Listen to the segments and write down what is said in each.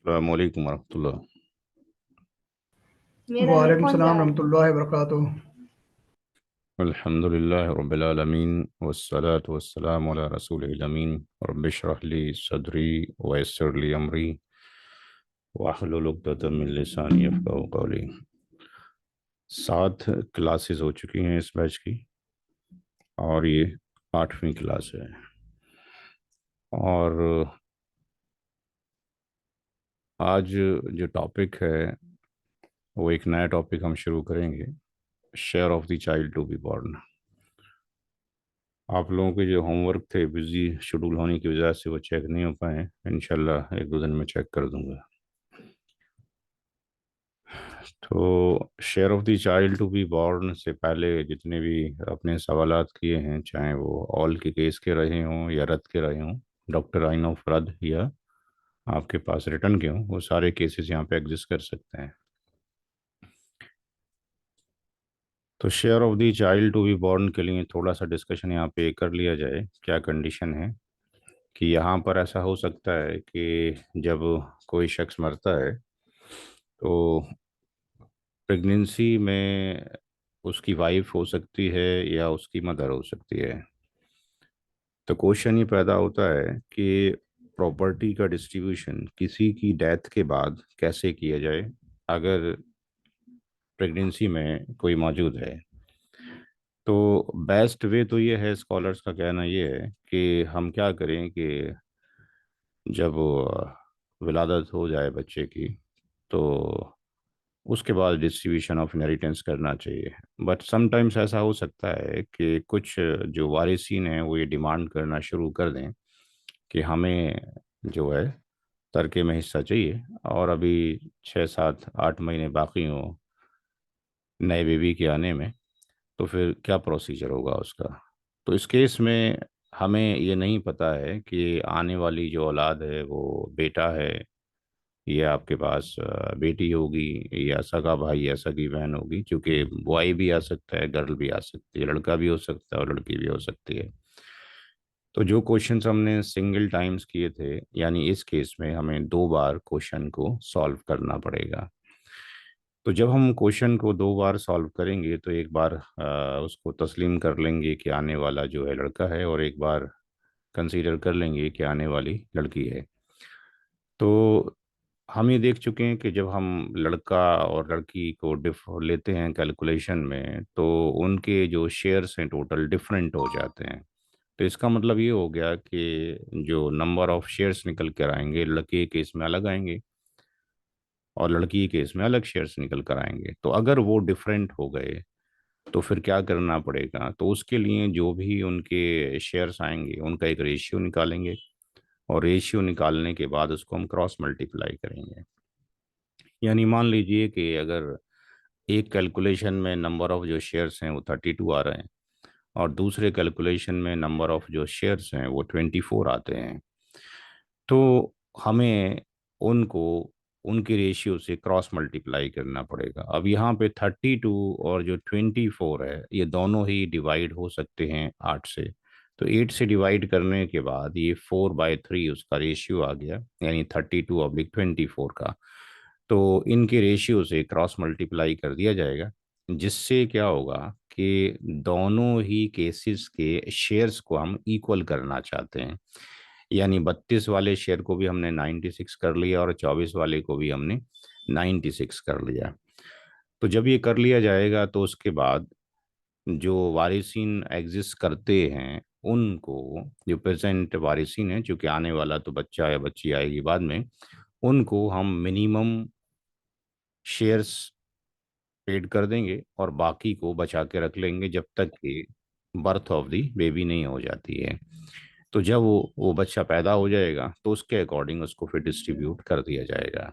अस्सलाम वालेकुम वरहमतुल्लाह। मेरा ये वालेकुम कौन जा सलाम रहा है? रहमतुल्लाहि वबरकातुहू। अल्हम्दुलिल्लाहि रब्बिल आलमीन वस्सलातु वस्सलामु अला रसूलिल अमीन। रब्बि इश्रह ली सदरी व यस्सिर ली अमरी वाहलुल उक़दतम मिन लिसानी यफ़क़हू क़ौली। 7 क्लासेस हो चुकी हैं इस बैच की और ये 8वीं क्लास है। और आज जो टॉपिक है वो एक नया टॉपिक हम शुरू करेंगे, share of the child to be born. आप लोगों के जो होमवर्क थे बिजी शेड्यूल होने की वजह से वो चेक नहीं हो पाए, इंशाल्लाह 1-2 दिन में चेक कर दूंगा। तो share of the child to be born से पहले जितने भी अपने सवालात किए हैं, चाहे वो ऑल के केस के रहे हों या रद्द के रहे हों, डॉक्टर आइन ऑफ रद्द, या आपके पास रिटर्न के हों, वो सारे केसेस यहाँ पे एग्जिस्ट कर सकते हैं। तो share of the child to be born के लिए थोड़ा सा डिस्कशन यहाँ पे कर लिया जाए। क्या कंडीशन है कि यहाँ पर ऐसा हो सकता है कि जब कोई शख्स मरता है तो प्रेगनेंसी में उसकी वाइफ हो सकती है या उसकी मदर हो सकती है। तो क्वेश्चन ये पैदा होता है कि प्रॉपर्टी का डिस्ट्रीब्यूशन किसी की डेथ के बाद कैसे किया जाए अगर प्रेगनेंसी में कोई मौजूद है। तो बेस्ट वे तो ये है, स्कॉलर्स का कहना ये है कि हम क्या करें कि जब विलादत हो जाए बच्चे की तो उसके बाद डिस्ट्रीब्यूशन ऑफ इनहेरिटेंस करना चाहिए। बट समटाइम्स ऐसा हो सकता है कि कुछ जो वारिसीन हैं वो ये डिमांड करना शुरू कर दें कि हमें जो है तरके में हिस्सा चाहिए, और अभी 6, 7, 8 महीने बाकी हों नए बेबी के आने में, तो फिर क्या प्रोसीजर होगा उसका। तो इस केस में हमें ये नहीं पता है कि आने वाली जो औलाद है वो बेटा है या आपके पास बेटी होगी या सगा भाई या सगी बहन होगी, क्योंकि बॉय भी आ सकता है, गर्ल भी आ सकती है, लड़का भी हो सकता है और लड़की भी हो सकती है। तो जो क्वेश्चंस हमने सिंगल टाइम्स किए थे, यानी इस केस में हमें 2 बार क्वेश्चन को सॉल्व करना पड़ेगा। तो जब हम क्वेश्चन को 2 बार सॉल्व करेंगे तो एक बार उसको तस्लीम कर लेंगे कि आने वाला जो है लड़का है, और एक बार कंसीडर कर लेंगे कि आने वाली लड़की है। तो हम ये देख चुके हैं कि जब हम लड़का और लड़की को डिफ लेते हैं कैलकुलेशन में, तो उनके जो शेयर्स हैं टोटल डिफरेंट हो जाते हैं। तो इसका मतलब ये हो गया कि जो नंबर ऑफ शेयर्स निकल कर आएंगे लड़के के केस में अलग आएंगे और लड़की के केस में अलग शेयर्स निकल कर आएंगे। तो अगर वो डिफरेंट हो गए तो फिर क्या करना पड़ेगा, तो उसके लिए जो भी उनके शेयर्स आएंगे उनका एक रेशियो निकालेंगे, और रेशियो निकालने के बाद उसको हम क्रॉस मल्टीप्लाई करेंगे। यानी मान लीजिए कि अगर एक कैलकुलेशन में नंबर ऑफ जो शेयर्स हैं वो 32 आ रहे हैं और दूसरे कैलकुलेशन में नंबर ऑफ जो शेयर्स हैं वो 24 आते हैं, तो हमें उनको उनके रेशियो से क्रॉस मल्टीप्लाई करना पड़ेगा। अब यहाँ पे 32 और जो 24 है ये दोनों ही डिवाइड हो सकते हैं 8 से। तो 8 से डिवाइड करने के बाद ये 4/3 उसका रेशियो आ गया, यानी 32/24 का। तो इनके रेशियो से क्रॉस मल्टीप्लाई कर दिया जाएगा, जिससे क्या होगा कि दोनों ही केसेस के शेयर्स को हम इक्वल करना चाहते हैं। यानी 32 वाले शेयर को भी हमने 96 कर लिया और 24 वाले को भी हमने 96 कर लिया। तो जब ये कर लिया जाएगा तो उसके बाद जो वारिसीन एग्जिस्ट करते हैं उनको, जो प्रेजेंट वारिसीन है, चूंकि आने वाला तो बच्चा या बच्ची आएगी बाद में, उनको हम मिनिमम शेयर्स पेड कर देंगे और बाकी को बचा के रख लेंगे जब तक कि बर्थ ऑफ दी बेबी नहीं हो जाती है। तो जब वो बच्चा पैदा हो जाएगा तो उसके अकॉर्डिंग उसको फिर डिस्ट्रीब्यूट कर दिया जाएगा।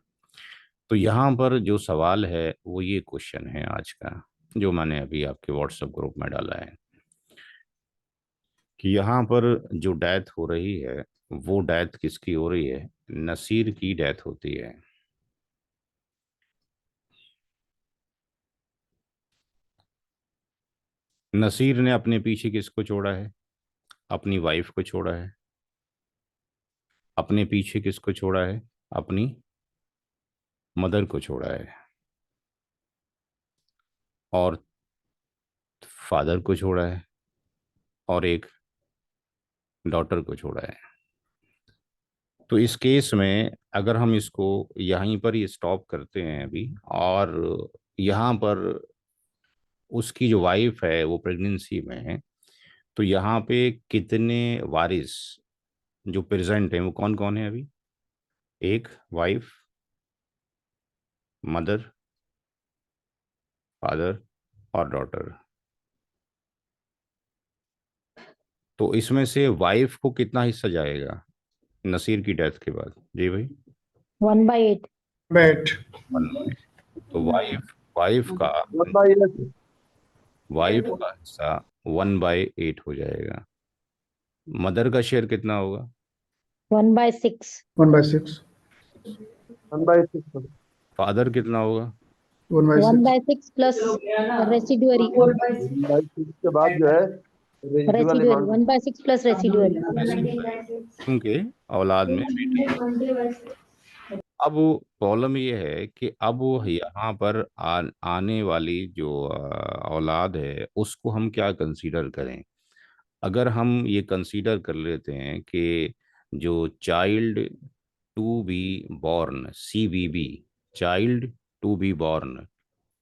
तो यहाँ पर जो सवाल है वो ये क्वेश्चन है आज का, जो मैंने अभी आपके व्हाट्सएप ग्रुप में डाला है, कि यहाँ पर जो डेथ हो रही है वो डेथ किसकी हो रही है। नसीर की डेथ होती है। नसीर ने अपने पीछे किसको छोड़ा है, अपनी वाइफ को छोड़ा है। अपने पीछे किसको छोड़ा है, अपनी मदर को छोड़ा है, और फादर को छोड़ा है, और एक डॉटर को छोड़ा है। तो इस केस में अगर हम इसको यहीं पर ही स्टॉप करते हैं अभी, और यहाँ पर उसकी जो वाइफ है वो प्रेगनेंसी में है, तो यहाँ पे कितने वारिस जो प्रेजेंट हैं वो कौन कौन है अभी? एक वाइफ, मदर, फादर और डॉटर। तो इसमें से वाइफ को कितना हिस्सा जाएगा नसीर की डेथ के बाद? जी भाई। 1/8। बैट। वन। तो वाइफ वाइफ का वन बाई एट। वाइफ का हिस्सा 1/8 हो जाएगा। मदर का शेयर कितना होगा? 1/6। 1/6। 1/6। फादर कितना होगा? 1/6। 1/6 प्लस रेसिडुअरी। 1/6 के बाद जो है residual residuary amount. 1/6 plus residuary. उनके औलाद में बेटी। अब प्रॉब्लम ये है कि अब वो यहाँ पर आने वाली जो औलाद है उसको हम क्या कंसीडर करें? अगर हम ये कंसीडर कर लेते हैं कि जो child to be born, CBB, child to be born,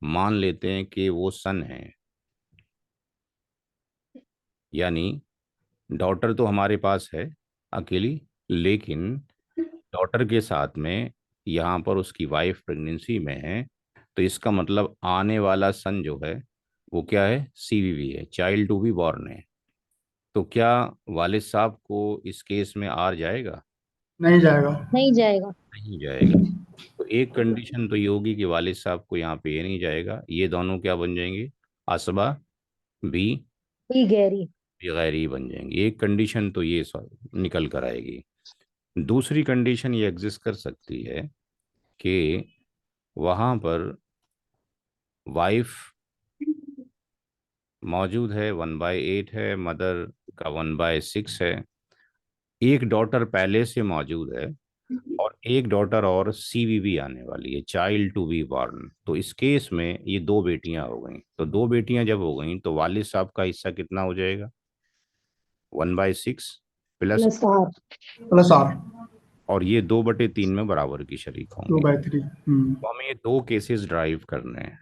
मान लेते हैं कि वो सन है, यानी डॉटर तो हमारे पास है अकेली, लेकिन डॉटर के साथ में यहाँ पर उसकी वाइफ प्रेगनेंसी में है, तो इसका मतलब आने वाला सन जो है वो क्या है? CBB है, चाइल्ड टू बी बॉर्न है। तो क्या वालिद साहब को इस केस में आर जाएगा? नहीं जाएगा। नहीं जाएगा। नहीं जाएगा। तो एक कंडीशन तो ये होगी कि वालिद साहब को यहाँ पे ये नहीं जाएगा, ये दोनों क्या बन जाएंगे? असबा भी भी गहरी। गैरी बन जाएंगे। एक कंडीशन तो ये निकल कर आएगी। दूसरी कंडीशन ये एग्जिस्ट कर सकती है कि वहाँ पर वाइफ मौजूद है, 1/8 है, मदर का 1/6 है, एक डॉटर पहले से मौजूद है, और एक डॉटर और CBB आने वाली है, चाइल्ड टू बी बॉर्न। तो इस केस में ये दो बेटियां हो गई। तो दो बेटियां जब हो गई तो वालिद साहब का हिस्सा कितना हो जाएगा? 1/6 plus, plus R. Plus R. और ये 2/3 में बराबर की शरीक होंगे। 2/3। तो हमें ये दो केसेस ड्राइव करने हैं।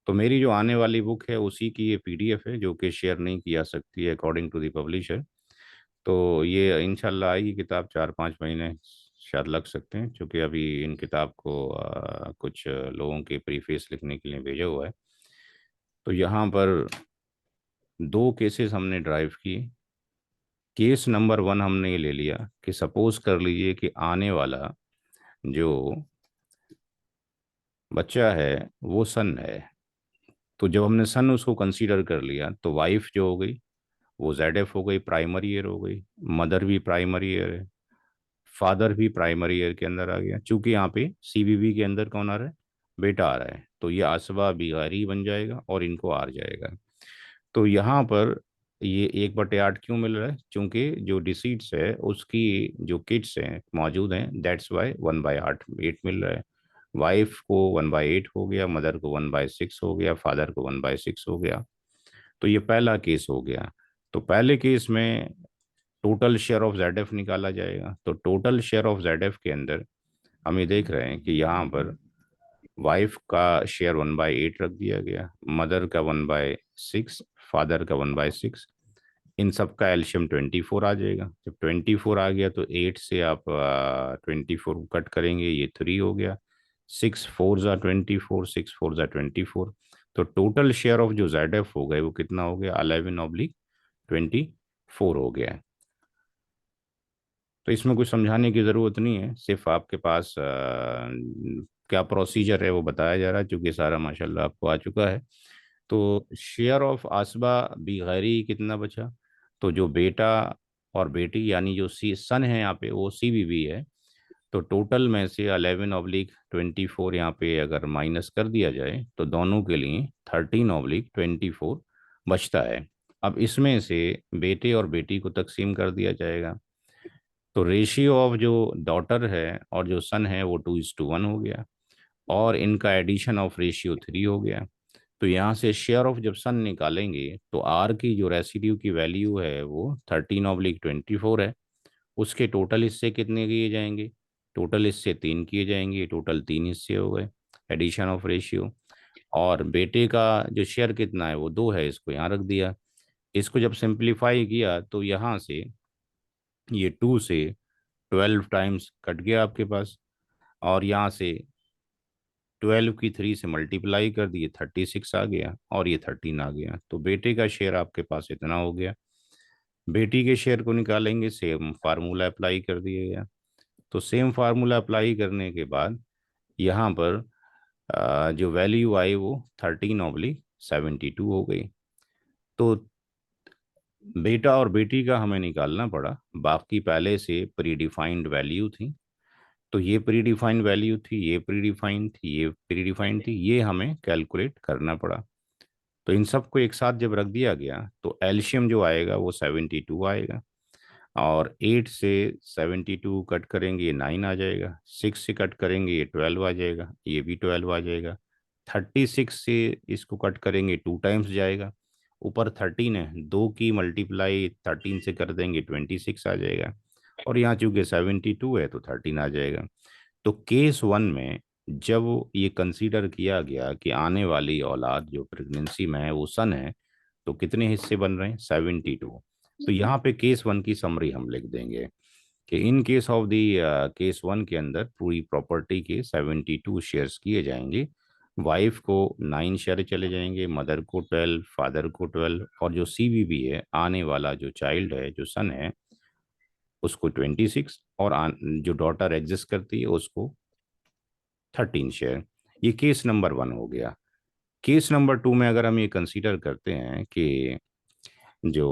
तो मेरी जो आने वाली बुक है उसी की ये PDF है, जो कि शेयर नहीं की जा सकती है अकॉर्डिंग टू द पब्लिशर। तो ये इंशाल्लाह आएगी किताब, 4-5 महीने शायद लग सकते हैं, क्योंकि अभी इन किताब को कुछ लोगों के प्रीफेस लिखने के लिए भेजा हुआ है। तो यहाँ पर दो केसेस हमने ड्राइव किए। केस नंबर 1 हमने ये ले लिया कि सपोज कर लीजिए कि आने वाला जो बच्चा है वो सन है। तो जब हमने सन उसको कंसीडर कर लिया तो वाइफ जो हो गई वो ZF हो गई, प्राइमरी ईयर हो गई, मदर भी प्राइमरी ईयर है, फादर भी प्राइमरी ईयर के अंदर आ गया। चूंकि यहाँ पे CBB के अंदर कौन आ रहा है? बेटा आ रहा है, तो ये आसबा बिगारी बन जाएगा और इनको आर जाएगा। तो यहाँ पर ये 1/8 क्यों मिल रहा है? क्योंकि जो डिसीट्स है उसकी जो किड्स हैं मौजूद हैं, दैट्स वाई 1/8 मिल रहा है। वाइफ को 1/8 हो गया, मदर को 1/6 हो गया, फादर को 1/6 हो गया। तो ये पहला केस हो गया। तो पहले केस में टोटल शेयर ऑफ ZF निकाला जाएगा। तो टोटल शेयर ऑफ ZF के अंदर हम ये देख रहे हैं कि यहाँ पर वाइफ का शेयर 1/8 रख दिया गया, मदर का 1/6, फादर का 1/6। इन सब का एल्शियम 24 आ जाएगा। जब 24 आ गया तो 8 से आप 24 को कट करेंगे, ये 3 हो गया। 6 4 ज़ा 24, 6 4 ज़ा 24। तो टोटल शेयर ऑफ जो ZF हो गए वो कितना हो गया? 11/24 हो गया। तो इसमें कुछ समझाने की ज़रूरत नहीं है, सिर्फ आपके पास क्या प्रोसीजर है वो बताया जा रहा है, क्योंकि सारा माशाल्लाह आपको आ चुका है। तो शेयर ऑफ आसबा बी गैरी कितना बचा? तो जो बेटा और बेटी यानी जो सन है यहाँ पे वो CBB है। तो टोटल में से 11/24 यहाँ पे अगर माइनस कर दिया जाए तो दोनों के लिए 13/24 बचता है। अब इसमें से बेटे और बेटी को तकसीम कर दिया जाएगा। तो रेशियो ऑफ जो डॉटर है और जो सन है वो 2:1 हो गया। और इनका एडिशन ऑफ रेशियो 3 हो गया। तो यहाँ से शेयर ऑफ जब सन निकालेंगे तो आर की जो रेसिड्यू की वैल्यू है वो 13/24 है। उसके टोटल हिस्से कितने किए जाएंगे? टोटल हिस्से 3 किए जाएंगे, टोटल 3 हिस्से हो गए, एडिशन ऑफ रेशियो। और बेटे का जो शेयर कितना है वो 2 है, इसको यहाँ रख दिया। इसको जब सिंप्लीफाई किया तो यहाँ से ये 2 से 12 टाइम्स कट गया आपके पास, और यहाँ से 12 की 3 से मल्टीप्लाई कर दिए, 36 आ गया, और ये 13 आ गया। तो बेटे का शेयर आपके पास इतना हो गया। बेटी के शेयर को निकालेंगे, सेम फार्मूला अप्लाई कर दिया गया। तो सेम फार्मूला अप्लाई करने के बाद यहाँ पर जो वैल्यू आई वो 13/72 हो गई। तो बेटा और बेटी का हमें निकालना पड़ा, बाकी पहले से प्री डिफाइंड वैल्यू थी। तो ये प्री डिफाइंड वैल्यू थी, ये प्री डिफाइंड थी, ये प्री डिफाइंड थी, ये हमें कैलकुलेट करना पड़ा। तो इन सबको एक साथ जब रख दिया गया तो एलसीएम जो आएगा वो 72 आएगा। और 8 से 72 कट करेंगे ये 9 आ जाएगा, 6 से कट करेंगे ये 12 आ जाएगा, ये भी 12 आ जाएगा। 36 से इसको कट करेंगे 2 टाइम्स जाएगा, ऊपर 13 है, 2 की मल्टीप्लाई 13 से कर देंगे 26 आ जाएगा, और यहाँ चूंकि 72 है तो 13 आ जाएगा। तो केस 1 में जब ये कंसीडर किया गया कि आने वाली औलाद जो प्रेगनेंसी में है वो सन है, तो कितने हिस्से बन रहे हैं? 72। तो यहाँ पे केस 1 की समरी हम लिख देंगे कि in case of the case 1 के अंदर पूरी प्रॉपर्टी के 72 शेयर्स किए जाएंगे। वाइफ को 9 शेयर चले जाएंगे, मदर को 12, फादर को 12, और जो सीवीबी है, आने वाला जो चाइल्ड है, जो सन है, उसको 26, और जो डॉटर एग्जिस्ट करती है उसको 13 शेयर। ये केस नंबर 1 हो गया। केस नंबर 2 में अगर हम ये कंसीडर करते हैं कि जो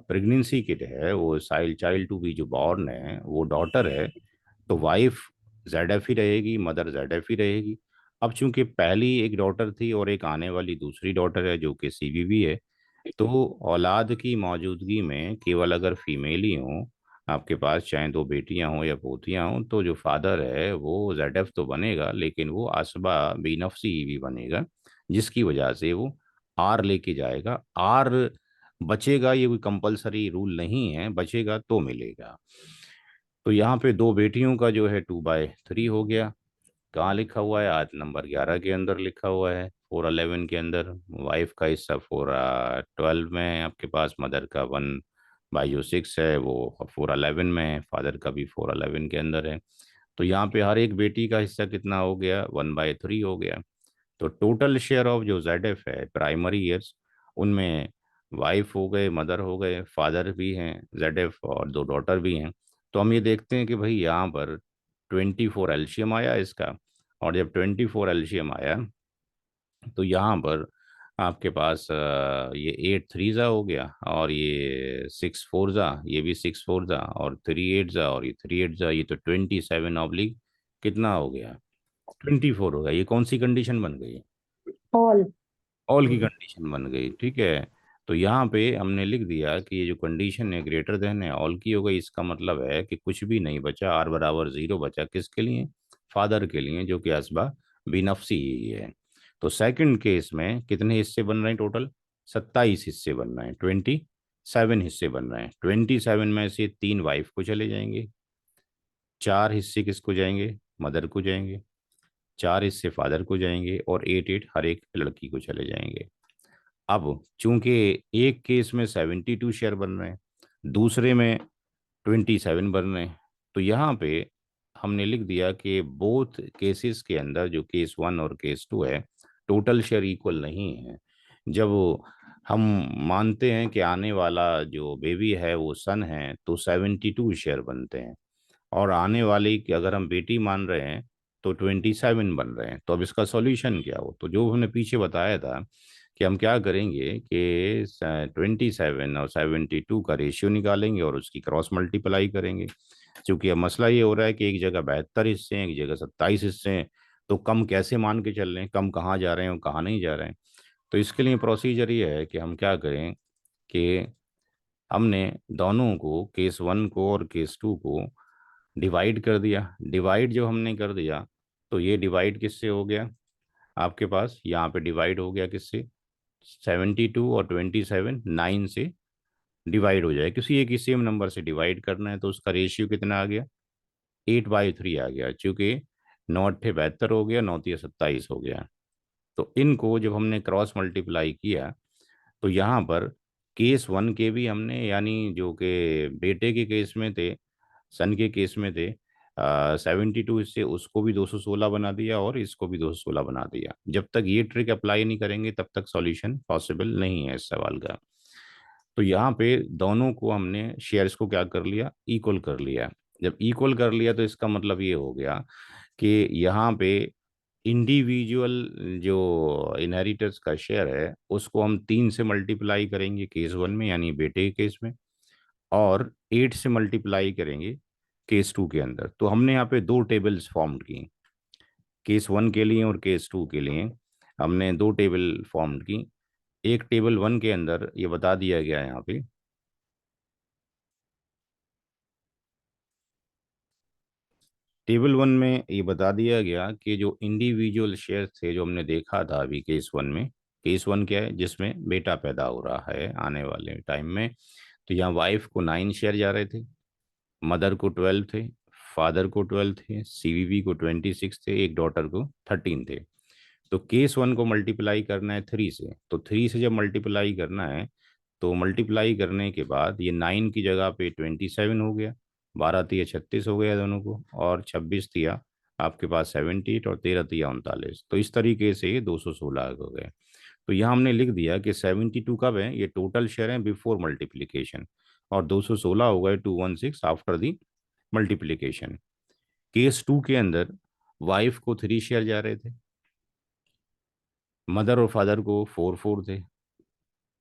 प्रेगनेंसी किड है वो चाइल्ड चाइल्ड टू बी जो बॉर्न है वो डॉटर है, तो वाइफ जेड एफ ही रहेगी, मदर जेड एफ ही रहेगी। अब चूंकि पहली एक डॉटर थी और एक आने वाली दूसरी डॉटर है जो कि सीवीवी है, तो औलाद की मौजूदगी में केवल अगर फीमेल ही हो आपके पास, चाहे 2 बेटियां हों या पोतियां हों, तो जो फादर है वो जेड एफ तो बनेगा, लेकिन वो असबा बेनफसी भी बनेगा, जिसकी वजह से वो आर लेके जाएगा। आर बचेगा, ये कोई कंपलसरी रूल नहीं है, बचेगा तो मिलेगा। तो यहाँ पे 2 बेटियों का जो है 2/3 हो गया। कहाँ लिखा हुआ है? आयत नंबर 11 के अंदर लिखा हुआ है, 411 के अंदर। वाइफ का हिस्सा 412 में है आपके पास, मदर का 1/6 है वो 411 में है, फादर का भी 411 के अंदर है। तो यहाँ पे हर एक बेटी का हिस्सा कितना हो गया? 1/3 हो गया। तो टोटल शेयर ऑफ जो जेड एफ है प्राइमरी ईयर्स, उनमें वाइफ हो गए, मदर हो गए, फादर भी हैं जेड एफ, और 2 डॉटर भी हैं। तो हम ये देखते हैं कि भाई यहाँ पर 24 एलसीएम आया इसका, और जब 24 एलसीएम आया तो यहाँ पर आपके पास ये 8 3 हो गया, और ये 6 4 ये भी 6 4 और 3 8 और ये 3 8 ये तो 27 कितना हो गया? 24 हो गया। ये कौन सी कंडीशन बन गई? ऑल। ऑल की कंडीशन बन गई, ठीक है। तो यहाँ पे हमने लिख दिया कि ये जो कंडीशन है ग्रेटर देन है, ऑल की हो गई। इसका मतलब है कि कुछ भी नहीं बचा, आर बराबर 0 बचा, किसके लिए? फादर के लिए, जो कि असबा बिनफसी ही है। तो सेकंड केस में कितने हिस्से बन रहे हैं टोटल? 27 हिस्से बन रहे हैं, 27 हिस्से बन रहे हैं। 27 में से 3 वाइफ को चले जाएंगे, 4 हिस्से किसको जाएंगे? मदर को जाएंगे, 4 हिस्से फादर को जाएंगे, और 8 हर एक लड़की को चले जाएंगे। अब चूंकि एक केस में 72 शेयर बन रहे हैं, दूसरे में 27 बन रहे हैं, तो यहाँ पे हमने लिख दिया कि बोथ केसेस के अंदर, जो केस 1 और केस 2 है, टोटल शेयर इक्वल नहीं है। जब हम मानते हैं कि आने वाला जो बेबी है वो सन है, तो 72 शेयर बनते हैं, और आने वाली की अगर हम बेटी मान रहे हैं तो 27 बन रहे हैं। तो अब इसका सॉल्यूशन क्या हो? तो जो हमने पीछे बताया था कि हम क्या करेंगे कि 27 और 72 का रेशियो निकालेंगे और उसकी क्रॉस मल्टीप्लाई करेंगे। क्योंकि अब मसला ये हो रहा है कि एक जगह 72 हिस्से हैं, एक जगह 27 हिस्से हैं, तो कम कैसे मान के चल रहे हैं, कम कहाँ जा रहे हैं और कहाँ नहीं जा रहे हैं। तो इसके लिए प्रोसीजर ये है कि हम क्या करें कि हमने दोनों को, केस 1 को और केस 2 को डिवाइड कर दिया। डिवाइड जब हमने कर दिया तो ये डिवाइड किससे हो गया आपके पास, यहाँ पे डिवाइड हो गया किससे, 72 और 27 9 से डिवाइड हो जाए, किसी एक ही सेम नंबर से डिवाइड करना है, तो उसका रेशियो कितना आ गया, 8/3 आ गया, चूंकि 9 8 72 हो गया, 9 3 27 हो गया। तो इनको जब हमने क्रॉस मल्टीप्लाई किया तो यहाँ पर केस वन के भी हमने, यानी जो कि बेटे के केस में थे, सन के केस में थे, 72 से उसको भी 216 बना दिया और इसको भी 216 बना दिया। जब तक ये ट्रिक अप्लाई नहीं करेंगे तब तक सॉल्यूशन पॉसिबल नहीं है इस सवाल का। तो यहाँ पे दोनों को हमने शेयर्स को क्या कर लिया, इक्वल कर लिया। जब इक्वल कर लिया तो इसका मतलब ये हो गया कि यहाँ पे इंडिविजुअल जो इनहेरिटर्स का शेयर है उसको हम 3 से मल्टीप्लाई करेंगे केस वन में, यानी बेटे के केस में, और 8 से मल्टीप्लाई करेंगे केस टू के अंदर। तो हमने यहाँ पे दो टेबल्स फॉर्म की, केस वन के लिए और केस टू के लिए हमने दो टेबल फॉर्म की। एक टेबल वन के अंदर ये बता दिया गया है यहाँ पे, टेबल वन में ये बता दिया गया कि जो इंडिविजुअल शेयर थे जो हमने देखा था अभी केस वन में, केस वन क्या है, जिसमें बेटा पैदा हो रहा है आने वाले टाइम में, तो यहाँ वाइफ को 9 शेयर जा रहे थे, मदर को 12 थे, फादर को 12 थे, सीवीवी को 26 थे, एक डॉटर को 13 थे। तो केस वन को मल्टीप्लाई करना है 3 से, तो 3 से जब मल्टीप्लाई करना है तो मल्टीप्लाई करने के बाद ये 9 की जगह पे 27 हो गया, 12 तिया 36 हो गया दोनों को, और 26 तिया आपके पास 78, और 13 तिया 39। तो इस तरीके से ये 216 हो गए। तो यहाँ हमने लिख दिया कि 72 कब है, ये टोटल शेयर है बिफोर मल्टीप्लीकेशन, और 216 हो गए 216 after the multiplication. Case two के अंदर वाइफ को 3 शेयर जा रहे थे, मदर और फादर को 4 4 थे,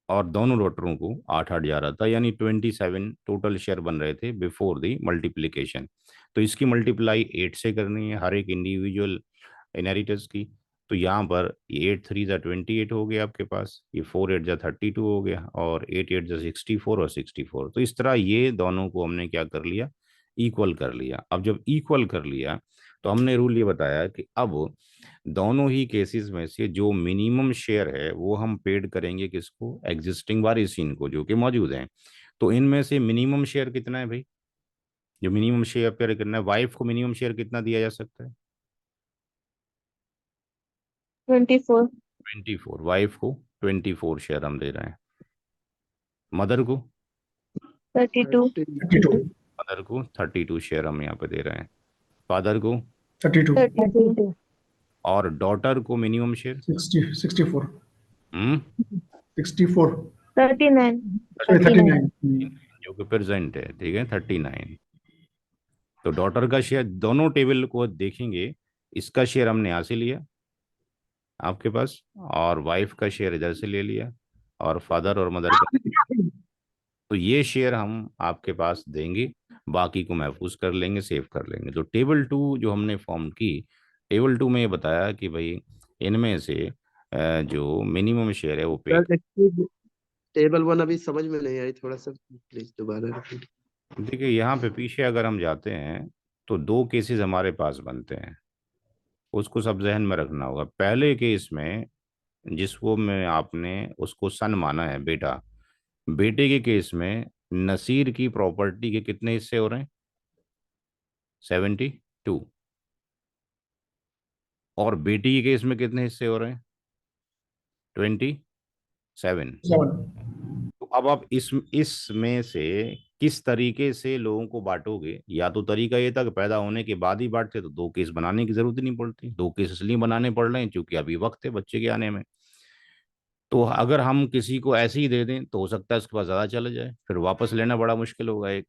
और दोनों डॉक्टरों को 8 8 जा रहा था, यानी 27 टोटल शेयर बन रहे थे बिफोर दी मल्टीप्लीकेशन। तो इसकी मल्टीप्लाई 8 से करनी है हर एक इंडिविजुअल इनहेरिटेंस की। तो यहाँ पर ये 8 3 जा 28 हो गया आपके पास, ये 4 8 जा 32 हो गया, और 8 8 जा 64 और 64। तो इस तरह ये दोनों को हमने क्या कर लिया, इक्वल कर लिया। अब जब इक्वल कर लिया तो हमने रूल ये बताया कि अब दोनों ही केसेस में से जो मिनिमम शेयर है वो हम पेड करेंगे किसको, एग्जिस्टिंग वारिसिन को जो कि मौजूद हैं। तो इनमें से मिनिमम शेयर कितना है भाई, जो मिनिमम शेयर पेड करना है, वाइफ को मिनिमम शेयर कितना दिया जा सकता है, 24। 24, वाइफ को 24 शेयर हम दे रहे हैं, मदर को 32। 32, मदर को 32 शेयर हम यहाँ पे दे रहे हैं, फादर को, 32, 32। और डॉटर को मिनिमम शेयर 64, हम्म 64, 39। sorry, 39. जो कि प्रेजेंट है, ठीक है 39। तो डॉटर का शेयर दोनों टेबल को देखेंगे, इसका शेयर हमने यहाँ से लिया आपके पास, और वाइफ का शेयर इधर से ले लिया, और फादर और मदर का, तो ये शेयर हम आपके पास देंगे, बाकी को महफूज कर लेंगे, सेव कर लेंगे। तो टेबल टू जो हमने फॉर्म की, टेबल टू में ये बताया कि भाई इनमें से जो मिनिमम शेयर है वो पे, सर एक्चुअली टेबल वन अभी समझ में नहीं आई, थोड़ा सा प्लीज दोबारा रिपीट। देखिए यहाँ पे पीछे अगर हम जाते हैं तो दो केसेस हमारे पास बनते हैं, उसको सब जहन में रखना होगा। पहले केस में जिसको में आपने उसको सन माना है बेटा, बेटे के केस में नसीर की प्रॉपर्टी के कितने हिस्से हो रहे हैं, 72, और बेटी के केस में कितने हिस्से हो रहे हैं, 27। 7, तो अब आप इसमें से किस तरीके से लोगों को बांटोगे, या तो तरीका ये था कि पैदा होने के बाद ही बांटते, तो दो केस बनाने की जरूरत ही नहीं पड़ती, दो केस इसलिए बनाने पड़ रहे हैं क्योंकि अभी वक्त है बच्चे के आने में। तो अगर हम किसी को ऐसे ही दे दें तो हो सकता है उसके पास ज़्यादा चला जाए, फिर वापस लेना बड़ा मुश्किल होगा एक।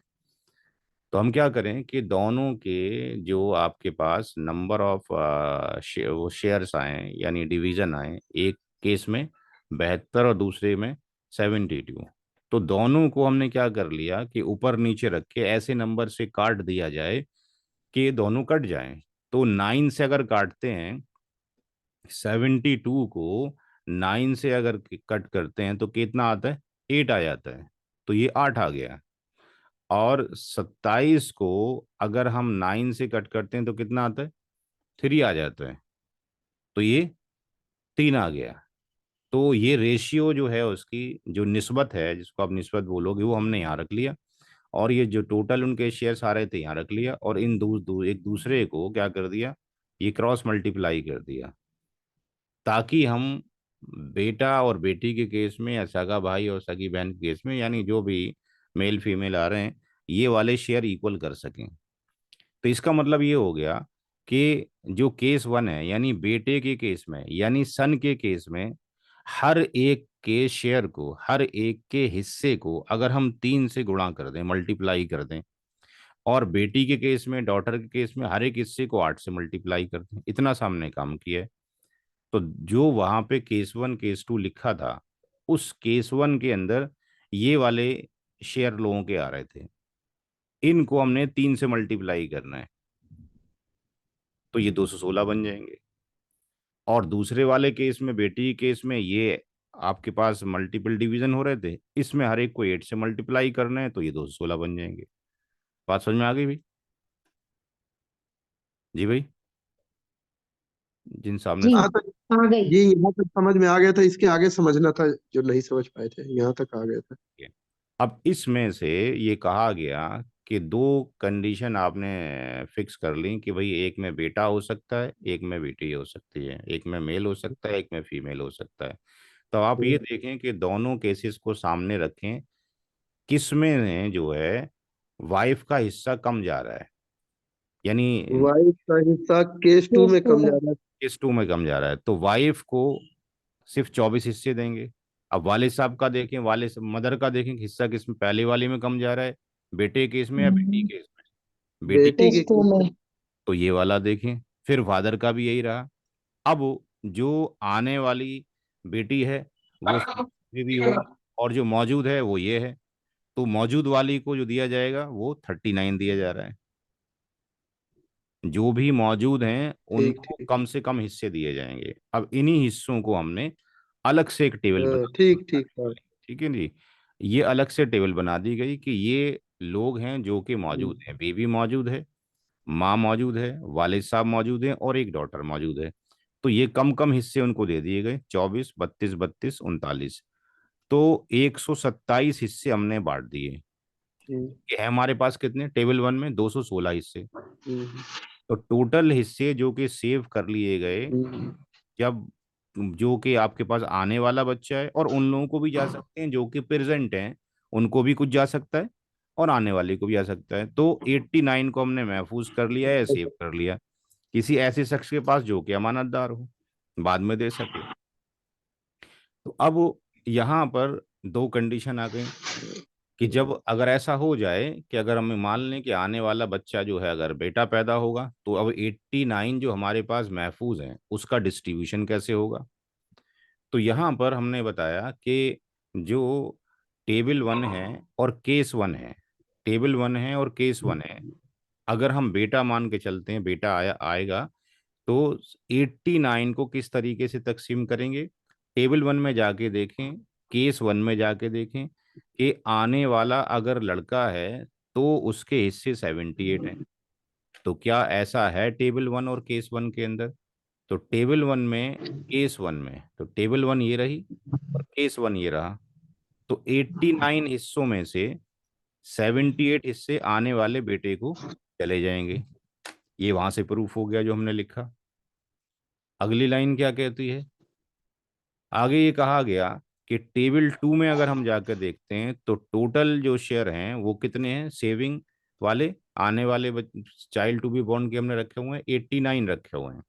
तो हम क्या करें कि दोनों के जो आपके पास नंबर ऑफ वो शेयर्स आए, यानी डिवीजन आए, एक केस में 72 और दूसरे में 72, तो दोनों को हमने क्या कर लिया कि ऊपर नीचे रख के ऐसे नंबर से काट दिया जाए कि ये दोनों कट जाएं। तो 9 से अगर काटते हैं 72 को, 9 से अगर कट करते हैं तो कितना आता है, 8 आ जाता है, तो ये 8 आ गया। और 27 को अगर हम 9 से कट करते हैं तो कितना आता है, 3 आ जाता है, तो ये 3 आ गया। तो ये रेशियो जो है उसकी, जो निस्बत है, जिसको आप निस्बत बोलोगे, वो हमने यहाँ रख लिया। और ये जो टोटल उनके शेयर्स आ रहे थे यहाँ रख लिया, और इन एक दूसरे को क्या कर दिया, ये क्रॉस मल्टीप्लाई कर दिया, ताकि हम बेटा और बेटी के केस में, या सगा भाई और सगी बहन के केस में, यानी जो भी मेल फीमेल आ रहे हैं, ये वाले शेयर इक्वल कर सकें। तो इसका मतलब ये हो गया कि जो केस 1 है, यानी बेटे के केस में, यानी सन के केस में, हर एक के शेयर को, हर एक के हिस्से को अगर हम 3 से गुणा कर दें, मल्टीप्लाई कर दें, और बेटी के केस में, डॉटर के केस में, हर एक हिस्से को 8 से मल्टीप्लाई कर दें, इतना सा हमने काम किया है। तो जो वहां पे केस 1 केस 2 लिखा था, उस केस 1 के अंदर ये वाले शेयर लोगों के आ रहे थे, इनको हमने 3 से मल्टीप्लाई करना है, तो ये 216 बन जाएंगे। और दूसरे वाले केस में, बेटी के केस में, ये आपके पास मल्टीपल डिवीजन हो रहे थे, इसमें हर एक को 8 से मल्टीप्लाई करना है, तो ये 216 बन जाएंगे। बात समझ में आ गई भाई? जी भाई, जिन सामने जी हाँ तो आ गई। ये यहाँ तक समझ में आ गया था, इसके आगे समझना था जो नहीं समझ पाए थे, यहाँ तक आ गया था। है। अब इसमें से ये कहा गया कि 2 कंडीशन आपने फिक्स कर ली, कि भाई एक में बेटा हो सकता है, एक में बेटी हो सकती है, एक में मेल हो सकता है, एक में फीमेल हो सकता है। तो आप ये देखें कि दोनों केसेस को सामने रखें, किसमें जो है वाइफ का हिस्सा कम जा रहा है, यानी वाइफ का हिस्सा केस 2 केस में 2 कम में। जा रहा है। केस 2 में कम जा रहा है, तो वाइफ को सिर्फ 24 हिस्से देंगे। अब वाले साहब का देखें, मदर का देखें कि हिस्सा किसमें, पहले वाले में कम जा रहा है, बेटे केस में या बेटी केस में? बेटी बेटी केस के केस, 2 केस में। में। तो ये वाला देखें। फिर फादर का भी यही रहा। अब जो आने वाली बेटी है वो भी होगी, और जो मौजूद है वो ये है। तो मौजूद वाली को जो दिया जाएगा वो 39 दिया जा रहा है। जो भी मौजूद हैं ठीक उनको ठीक। कम से कम हिस्से दिए जाएंगे। अब इन्हीं हिस्सों को हमने अलग से एक टेबल बना दी। ठीक ठीक हाँ। ठीक है जी, ये अलग से टेबल बना दी गई कि ये लोग हैं जो कि मौजूद हैं, बीवी मौजूद है, माँ मौजूद है, वालिद साहब मौजूद हैं, और एक डॉटर मौजूद है। तो ये कम कम हिस्से उनको दे दिए गए, 24, 32, 32, 39। तो 127 हिस्से हमने बांट दिए। हम्म, ये है हमारे पास कितने, टेबल 1 में 216 हिस्से। हम्म, तो टोटल हिस्से जो कि सेव कर लिए गए, हम्म, जब जो कि आपके पास आने वाला बच्चा है, और उन लोगों को भी जा सकते हैं जो कि प्रेजेंट हैं, उनको भी कुछ जा सकता है, और आने वाले को भी आ सकता है। तो 89 को हमने महफूज कर लिया है, सेव कर लिया, किसी ऐसे शख्स के पास जो कि अमानतदार हो, बाद में दे सके। तो अब यहाँ पर 2 कंडीशन आ गई, कि जब अगर ऐसा हो जाए कि अगर हम मान लें कि आने वाला बच्चा जो है अगर बेटा पैदा होगा, तो अब 89 जो हमारे पास महफूज हैं उसका डिस्ट्रीब्यूशन कैसे होगा। तो यहाँ पर हमने बताया कि जो टेबल 1 है और केस 1 है, टेबल 1 है और केस 1 है, अगर हम बेटा मान के चलते हैं, बेटा आएगा, तो 89 को किस तरीके से तकसीम करेंगे, टेबल 1 में जाके देखें, केस 1 में जाके देखें कि आने वाला अगर लड़का है तो उसके हिस्से 78 हैं। तो क्या ऐसा है टेबल 1 और केस 1 के अंदर? तो टेबल 1 में, केस 1 में, तो टेबल 1 ये रही और केस 1 ये रहा। तो 89 हिस्सों में से 78 हिस्से आने वाले बेटे को चले जाएंगे। ये वहां से प्रूफ हो गया जो हमने लिखा। अगली लाइन क्या कहती है, आगे ये कहा गया कि टेबल 2 में अगर हम जाकर देखते हैं तो टोटल जो शेयर हैं वो कितने हैं, सेविंग वाले, आने वाले चाइल्ड टू बी बॉर्न के हमने रखे हुए हैं 89 रखे हुए हैं।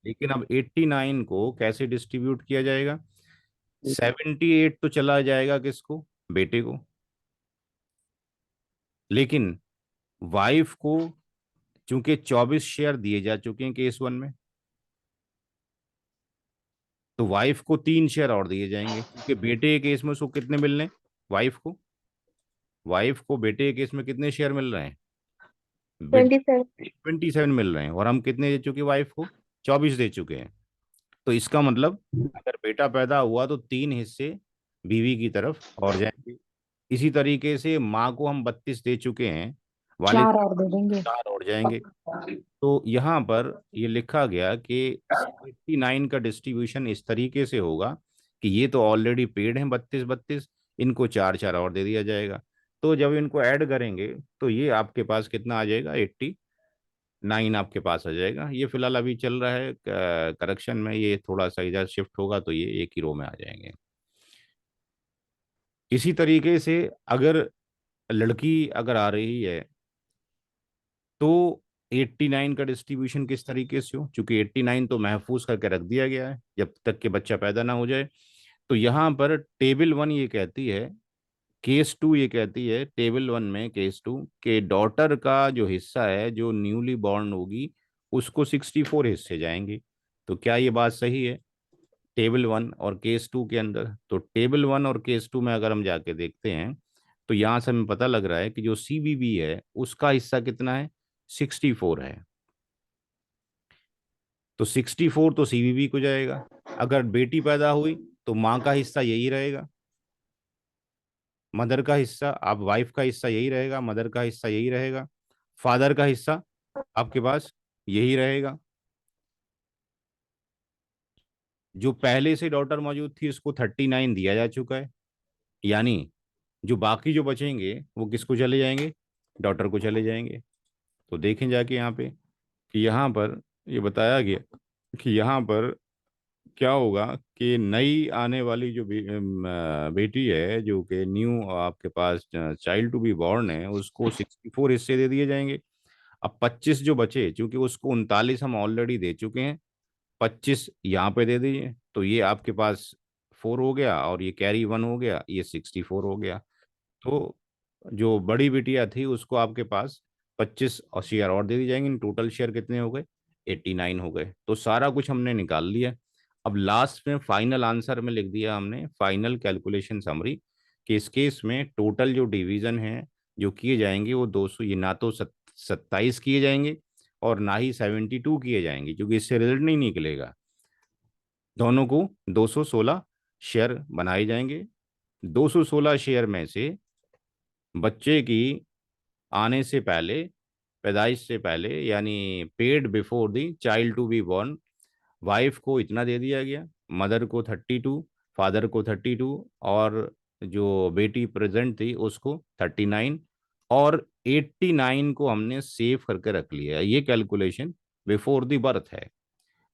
लेकिन अब 89 को कैसे डिस्ट्रीब्यूट किया जाएगा, 78 तो चला जाएगा किसको, बेटे को, लेकिन वाइफ को चूंकि 24 शेयर दिए जा चुके हैं केस 1 में, तो वाइफ को 3 शेयर और दिए जाएंगे, क्योंकि बेटे के केस में उसको कितने मिल रहे हैं, वाइफ को बेटे के केस में कितने शेयर मिल रहे हैं, 27. 27 मिल रहे हैं, और हम कितने दे चुके वाइफ को, 24 दे चुके हैं। तो इसका मतलब अगर बेटा पैदा हुआ तो 3 हिस्से बीवी की तरफ और जाएंगे। इसी तरीके से माँ को हम 32 दे चुके हैं, वाले 4 और दे देंगे। 4 और जाएंगे। तो यहाँ पर ये लिखा गया कि 89 का डिस्ट्रीब्यूशन इस तरीके से होगा कि ये तो ऑलरेडी पेड हैं 32 32, इनको 4 4 और दे दिया जाएगा। तो जब इनको ऐड करेंगे तो ये आपके पास कितना आ जाएगा, 89 आपके पास आ जाएगा। ये फिलहाल अभी चल रहा है करेक्शन में, ये थोड़ा सा इधर शिफ्ट होगा तो ये एक ही रो में आ जाएंगे। इसी तरीके से अगर लड़की अगर आ रही है तो 89 का डिस्ट्रीब्यूशन किस तरीके से हो, क्योंकि 89 तो महफूज करके रख दिया गया है जब तक कि बच्चा पैदा ना हो जाए। तो यहाँ पर टेबल 1 ये कहती है, केस 2 ये कहती है, टेबल 1 में केस 2 के डॉटर का जो हिस्सा है जो न्यूली बॉर्न होगी उसको 64 हिस्से जाएंगे। तो क्या ये बात सही है टेबल 1 और केस 2 के अंदर? तो टेबल 1 और केस 2 में अगर हम जाके देखते हैं तो यहाँ से हमें पता लग रहा है कि जो सीबीबी है उसका हिस्सा कितना है, 64 है। तो 64 तो सीबीबी को जाएगा। अगर बेटी पैदा हुई तो माँ का हिस्सा यही रहेगा, मदर का हिस्सा, आप वाइफ का हिस्सा यही रहेगा, मदर का हिस्सा यही रहेगा, फादर का हिस्सा आपके पास यही रहेगा। जो पहले से डॉटर मौजूद थी उसको 39 दिया जा चुका है, यानी जो बाकी जो बचेंगे वो किसको चले जाएंगे, डॉटर को चले जाएंगे। तो देखें जाके यहाँ पे कि यहाँ पर ये बताया गया कि यहाँ पर क्या होगा कि नई आने वाली जो बेटी है जो कि न्यू आपके पास चाइल्ड टू बी बॉर्न है उसको 64 हिस्से दे दिए जाएंगे। अब 25 जो बचे, क्योंकि उसको 39 हम ऑलरेडी दे चुके हैं, 25 यहाँ पे दे दीजिए तो ये आपके पास 4 हो गया और ये कैरी 1 हो गया, ये 64 हो गया। तो जो बड़ी बिटिया थी उसको आपके पास 25 और शेयर और दे दी जाएंगे, टोटल शेयर कितने हो गए, 89 हो गए। तो सारा कुछ हमने निकाल लिया। अब लास्ट में फाइनल आंसर में लिख दिया हमने फाइनल कैलकुलेशन समरी कि इस केस में टोटल जो डिवीजन है जो किए जाएंगे वो 200, ये ना तो 27 किए जाएंगे और ना ही 72 किए जाएंगे, क्योंकि इससे रिजल्ट नहीं निकलेगा। दोनों को 216 शेयर बनाए जाएंगे। 216 शेयर में से बच्चे की आने से पहले, पैदाइश से पहले, यानी paid before the child to be born, wife को इतना दे दिया गया, मदर को 32, फादर को 32 और जो बेटी प्रेजेंट थी उसको 39 और 89 को हमने सेव करके रख लिया। ये कैलकुलेशन बिफोर दी बर्थ है।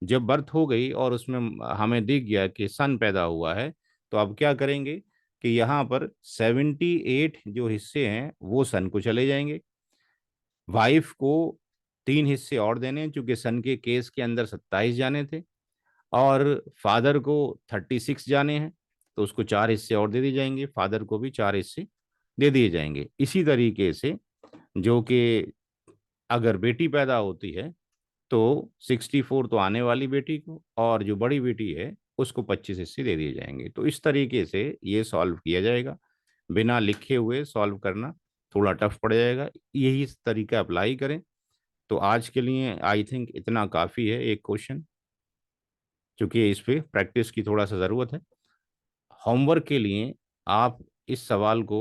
जब बर्थ हो गई और उसमें हमें दिख गया कि सन पैदा हुआ है तो अब क्या करेंगे कि यहाँ पर 78 जो हिस्से हैं वो सन को चले जाएंगे। वाइफ को 3 हिस्से और देने हैं क्योंकि सन के केस के अंदर 27 जाने थे, और फादर को 36 जाने हैं तो उसको 4 हिस्से और दे दिए जाएंगे, फादर को भी 4 हिस्से दे दिए जाएंगे। इसी तरीके से जो कि अगर बेटी पैदा होती है तो 64 तो आने वाली बेटी को और जो बड़ी बेटी है उसको 25 हिस्से दे दिए जाएंगे। तो इस तरीके से ये सॉल्व किया जाएगा। बिना लिखे हुए सॉल्व करना थोड़ा टफ पड़ जाएगा, यही तरीका अप्लाई करें। तो आज के लिए आई थिंक इतना काफ़ी है एक क्वेश्चन, क्योंकि इस पे प्रैक्टिस की थोड़ा सा ज़रूरत है। होमवर्क के लिए आप इस सवाल को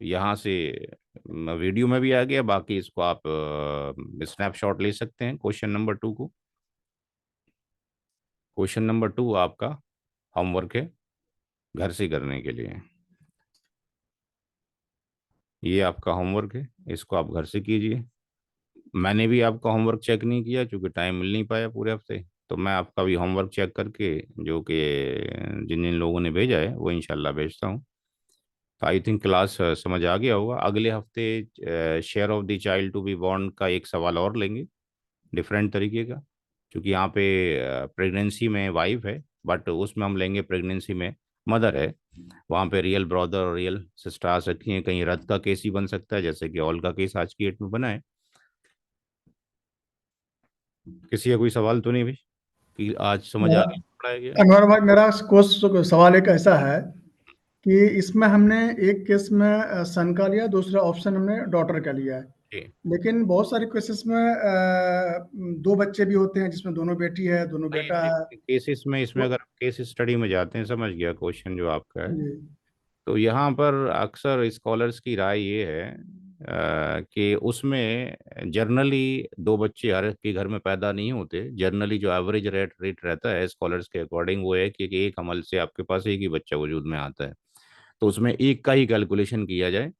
यहाँ से वीडियो में भी आ गया, बाकी इसको आप स्नैपशॉट ले सकते हैं क्वेश्चन नंबर 2 को। क्वेश्चन नंबर 2 आपका होमवर्क है घर से करने के लिए। ये आपका होमवर्क है, इसको आप घर से कीजिए। मैंने भी आपका होमवर्क चेक नहीं किया क्योंकि टाइम मिल नहीं पाया पूरे हफ्ते, तो मैं आपका भी होमवर्क चेक करके जो कि जिन जिन लोगों ने भेजा है वो इंशाल्लाह भेजता हूँ। तो आई थिंक क्लास समझ आ गया होगा। अगले हफ्ते share of the child to be born का एक सवाल और लेंगे डिफरेंट तरीके का, क्योंकि यहाँ पे प्रेगनेंसी में वाइफ है बट उसमें हम लेंगे प्रेगनेंसी में मदर है। वहाँ पे रियल ब्रदर और रियल सिस्टर आ सकती हैं, कहीं रद्द का केस ही बन सकता है जैसे कि ऑल का केस आज की डेट में बना है। किसी का कोई सवाल तो नहीं भाई कि आज समझ आ गया पढ़ाया गया? अनवर भाई, मेरा सवाल एक ऐसा है कि इसमें हमने एक केस में सन का लिया, दूसरा ऑप्शन हमने डॉटर का लिया है, जी लेकिन बहुत सारे केसेस में 2 बच्चे भी होते हैं जिसमें दोनों बेटी है, दोनों बेटा है। केसेस में, इसमें तो अगर केस स्टडी में जाते हैं, समझ गया क्वेश्चन जो आपका है। जी तो यहाँ पर अक्सर स्कॉलर्स की राय ये है कि उसमें जनरली दो बच्चे हर एक के घर में पैदा नहीं होते। जनरली जो एवरेज रेट रहता है स्कॉलर्स के अकॉर्डिंग वो है कि एक हमल से आपके पास एक ही बच्चा वजूद में आता है। तो उसमें एक का ही कैलकुलेशन किया जाए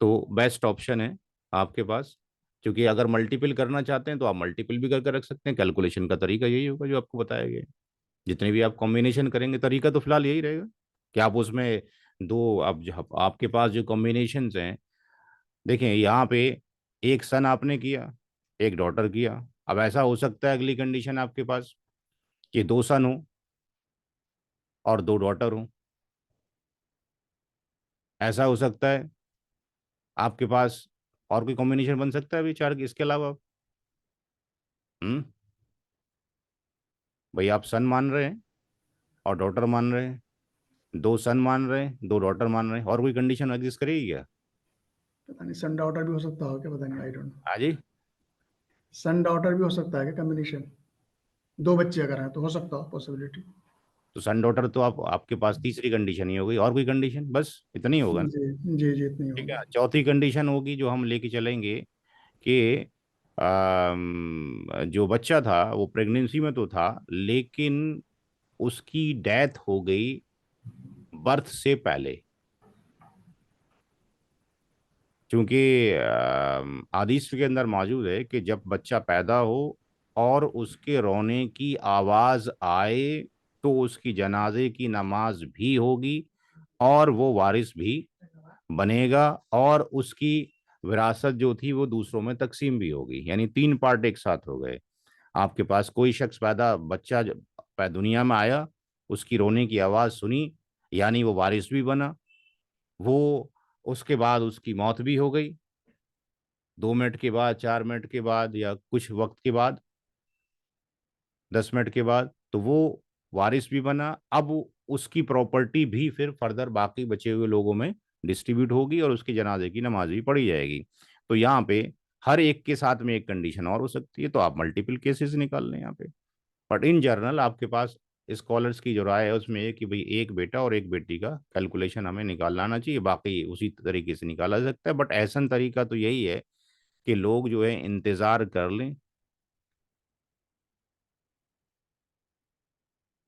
तो बेस्ट ऑप्शन है आपके पास। क्योंकि अगर मल्टीपल करना चाहते हैं तो आप मल्टीपल भी करके रख सकते हैं। कैलकुलेशन का तरीका यही होगा जो आपको बताया गया है। जितने भी आप कॉम्बिनेशन करेंगे तरीका तो फिलहाल यही रहेगा कि आप उसमें दो आपके पास जो कॉम्बिनेशंस हैं, देखें यहाँ पे एक सन आपने किया, एक डॉटर किया। अब ऐसा हो सकता है अगली कंडीशन आपके पास कि दो सन हो और दो डॉटर हो। ऐसा हो सकता है आपके पास और कोई कॉम्बिनेशन बन सकता है अभी चार के इसके अलावा। हम्म भाई आप सन मान रहे हैं और डॉटर मान रहे हैं, दो सन मान रहे हैं दो डॉटर मान रहे हैं, और कोई कंडीशन एग्जिस्ट करेगी क्या? पता नहीं, सन डॉटर भी हो सकता हो क्या, पता नहीं, आई डोंट नो। हाँ जी। सन डॉटर भी हो सकता है क्या कॉम्बिनेशन? दो बच्चे अगर हैं तो हो सकता हो, पॉसिबिलिटी। तो सन डॉटर तो आपके पास तीसरी कंडीशन ही हो गई, और कोई कंडीशन बस इतनी होगा ना। जी जी जी, इतनी ठीक होगी। है, चौथी कंडीशन होगी जो हम लेके चलेंगे कि जो बच्चा था वो प्रेगनेंसी में तो था लेकिन उसकी डेथ हो गई बर्थ से पहले। क्योंकि आदिश के अंदर मौजूद है कि जब बच्चा पैदा हो और उसके रोने की आवाज आए तो उसकी जनाजे की नमाज भी होगी और वो वारिस भी बनेगा और उसकी विरासत जो थी वो दूसरों में तकसीम भी होगी। यानी तीन पार्ट एक साथ हो गए। आपके पास कोई शख्स बच्चा दुनिया में आया, उसकी रोने की आवाज सुनी, यानी वो वारिस भी बना। वो उसके बाद उसकी मौत भी हो गई 2 मिनट के बाद, 4 मिनट के बाद, या कुछ वक्त के बाद, 10 मिनट के बाद, तो वो वारिस भी बना। अब उसकी प्रॉपर्टी भी फिर फर्दर बाकी बचे हुए लोगों में डिस्ट्रीब्यूट होगी और उसकी जनाजे की नमाज भी पढ़ी जाएगी। तो यहाँ पे हर एक के साथ में एक कंडीशन और हो सकती है, तो आप मल्टीपल केसेस निकाल लें यहाँ पे। बट इन जनरल आपके पास स्कॉलर्स की जो राय है उसमें है कि भाई एक बेटा और एक बेटी का कैलकुलेशन हमें निकाल लाना चाहिए, बाकी उसी तरीके से निकाला जा सकता है। बट ऐसा तरीका तो यही है कि लोग जो है इंतजार कर लें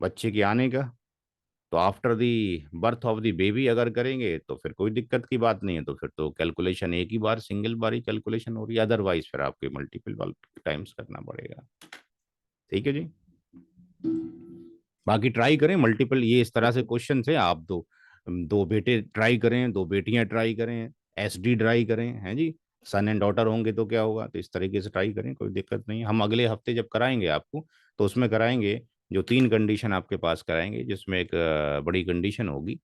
बच्चे के आने का। तो after the birth of the baby अगर करेंगे तो फिर कोई दिक्कत की बात नहीं है, तो फिर तो कैलकुलेशन एक ही बार सिंगल बार ही कैलकुलेशन हो रही है। अदरवाइज फिर आपके मल्टीपल टाइम्स करना पड़ेगा। ठीक है जी। बाकी ट्राई करें मल्टीपल, ये इस तरह से क्वेश्चन है। आप दो दो बेटे ट्राई करें, दो बेटियां ट्राई करें, एसडी ट्राई करें, हैं जी। सन एंड डॉटर होंगे तो क्या होगा, तो इस तरीके से ट्राई करें, कोई दिक्कत नहीं है। हम अगले हफ्ते जब कराएंगे आपको तो उसमें कराएंगे जो तीन कंडीशन आपके पास कराएंगे, जिसमें एक बड़ी कंडीशन होगी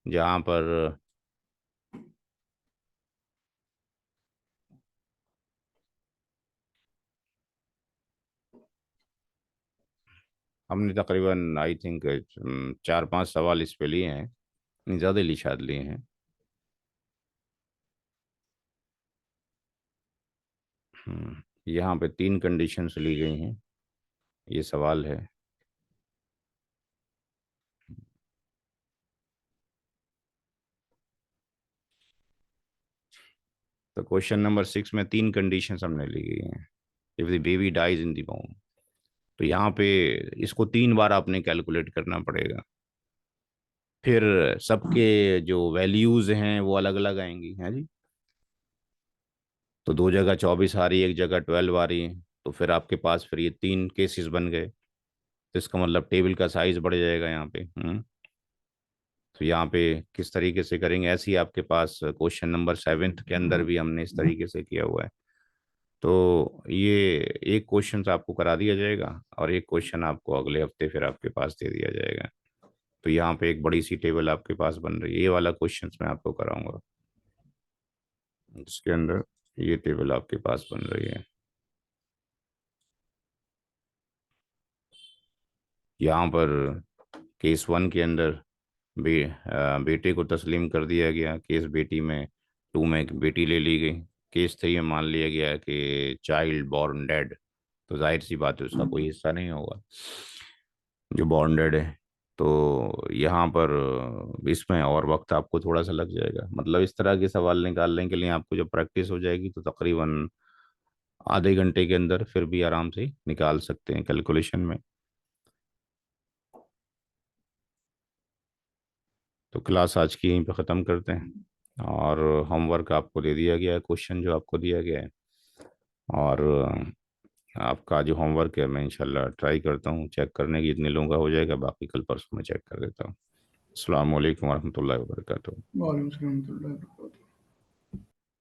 जहाँ पर हमने तकरीबन आई थिंक 4-5 सवाल इस पे लिए हैं, नहीं ज़्यादा लिए शायद लिए हैं। यहाँ पे तीन कंडीशंस ली गई हैं, ये सवाल है। तो क्वेश्चन नंबर 6 में तीन कंडीशंस हमने ली गई हैं। If the baby dies in the womb, तो यहाँ पे इसको 3 बार आपने कैलकुलेट करना पड़ेगा। फिर सबके जो वैल्यूज हैं वो अलग अलग आएंगी, हैं जी। तो दो जगह 24 आ रही है, एक जगह 12 आ रही है, तो फिर आपके पास फिर ये तीन केसेस बन गए। तो इसका मतलब टेबल का साइज बढ़ जाएगा यहाँ पे। तो यहाँ पे किस तरीके से करेंगे, ऐसे ही आपके पास क्वेश्चन नंबर 7 के अंदर भी हमने इस तरीके से किया हुआ है। तो ये एक क्वेश्चन आपको करा दिया जाएगा और एक क्वेश्चन आपको अगले हफ्ते फिर आपके पास दे दिया जाएगा। तो यहाँ पे एक बड़ी सी टेबल आपके पास बन रही है, ये वाला क्वेश्चन मैं आपको कराऊंगा जिसके अंदर ये टेबल आपके पास बन रही है। यहाँ पर केस 1 के अंदर बेटे को तस्लीम कर दिया गया, केस बेटी में 2 में एक बेटी ले ली गई। केस 3 में मान लिया गया कि चाइल्ड बॉर्न डेड, तो जाहिर सी बात है उसका कोई हिस्सा नहीं होगा जो बॉर्न डेड है। तो यहाँ पर इसमें और वक्त आपको थोड़ा सा लग जाएगा। मतलब इस तरह के सवाल निकालने के लिए आपको जब प्रैक्टिस हो जाएगी तो तकरीबन आधे घंटे के अंदर फिर भी आराम से निकाल सकते हैं कैलकुलेशन में। तो क्लास आज की यहीं पे ख़त्म करते हैं, और होमवर्क आपको दे दिया गया है, क्वेश्चन जो आपको दिया गया है, और आपका जो होमवर्क है मैं इंशाल्लाह ट्राई करता हूँ चेक करने की, इतने लोगों का हो जाएगा, बाकी कल परसों में चेक कर देता हूँ। अस्सलाम वालेकुम वरहमतुल्लाहि वबरकातुहू। वालेकुम सलाम।